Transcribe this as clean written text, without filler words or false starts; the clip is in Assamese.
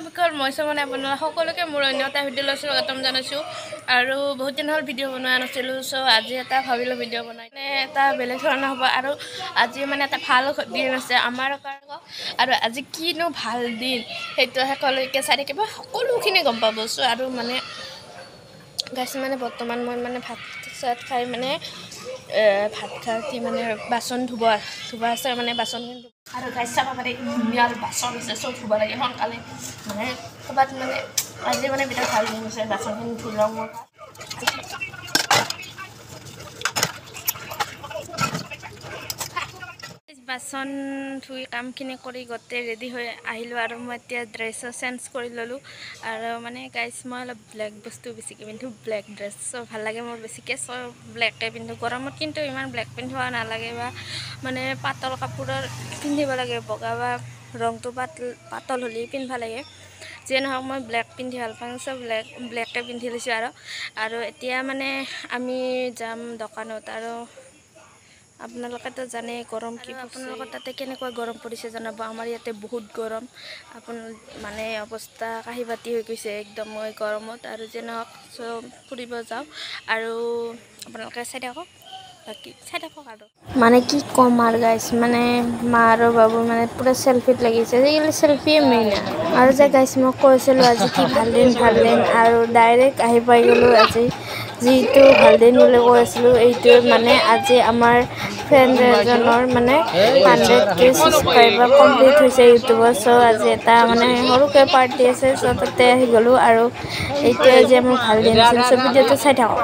বিকল মইছো মানে আপোনালোক সকলোকে মোৰ অন্য এটা ভিডিঅ'লৈ স্বাগতম জনাইছোঁ আৰু বহুত দিন হ'ল ভিডিঅ' বনোৱা নাছিলোঁ চ' আজি এটা ভাবিলোঁ ভিডিঅ' বনাই মানে এটা বেলেগ ধৰণৰ হ'ব আৰু আজি মানে এটা ভাল দিন আছে আমাৰ কাৰণে আৰু আজি কিনো ভাল দিন সেইটো সকলোকে চাই থাকিব সকলোখিনি গম পাব চ' আৰু মানে গাইছ মানে বৰ্তমান মই মানে ভাত চাত খাই মানে ভাত খাই মানে বাচন ধুব আছে মানে বাচনখিনি আৰু গাইছ চাব পাৰে ধুনীয়া বাচন আছে চব ধুব লাগে সোনকালে মানে ক'ৰবাত মানে আজি মানে বিৰাট ভাল দিন হৈছে বাচনখিনি ধুই লওঁ মই বাচন ধুই কামখিনি কৰি গোটেই ৰেডি হৈ আহিলোঁ আৰু মই এতিয়া ড্ৰেছো চেঞ্জ কৰি ল'লোঁ আৰু মানে গাইছ মই অলপ ব্লেক বস্তু বেছিকৈ পিন্ধোঁ ব্লেক ড্ৰেছ চ' ভাল লাগে মোৰ বেছিকৈ চ' ব্লেকে পিন্ধোঁ গৰমত কিন্তু ইমান ব্লেক পিন্ধিব নালাগে বা মানে পাতল কাপোৰৰ পিন্ধিব লাগে বগা বা ৰংটো পাতল হ'লেই পিন্ধিব লাগে যিয়ে নহওক মই ব্লেক পিন্ধি ভাল পাওঁ চ' ব্লেকে পিন্ধি লৈছোঁ আৰু এতিয়া মানে আমি যাম দোকানত আৰু আপোনালোকেতো জানে গৰম কি আপোনালোকৰ তাতে কেনেকুৱা গৰম পৰিছে জনাব আমাৰ ইয়াতে বহুত গৰম মানে অৱস্থা কাঁহি বাতি হৈ গৈছে একদম মই গৰমত আৰু যে নহওক চব ফুৰিব যাওঁ আৰু আপোনালোকে চাই থাকক বাকী চাই থাকক আৰু মানে কি ক'ম আৰু গাইছ মানে মা আৰু বাবু মানে পূৰা চেল্ফিত লাগিছে আজিকালি চেল্ফিয়ে মেইন আৰু যে গাইছ মই কৈছিলোঁ আজি কি ভাল দিন আৰু ডাইৰেক্ট আহি পাই গ'লোঁ আজি যিটো ভাল দিন বুলি কৈ আছিলোঁ এইটো মানে আজি আমাৰ ফ্ৰেণ্ড এজনৰ মানে 100K ছাবস্ক্ৰাইবাৰ কমপ্লিট হৈছে ইউটিউবত চ' আজি এটা মানে সৰুকৈ পাৰ্টি আছে চ' তাতে আহি গ'লোঁ আৰু এইটোৱে যে মোৰ ভাল দিন আছিল চ' ভিডিঅ'টো চাই থাকক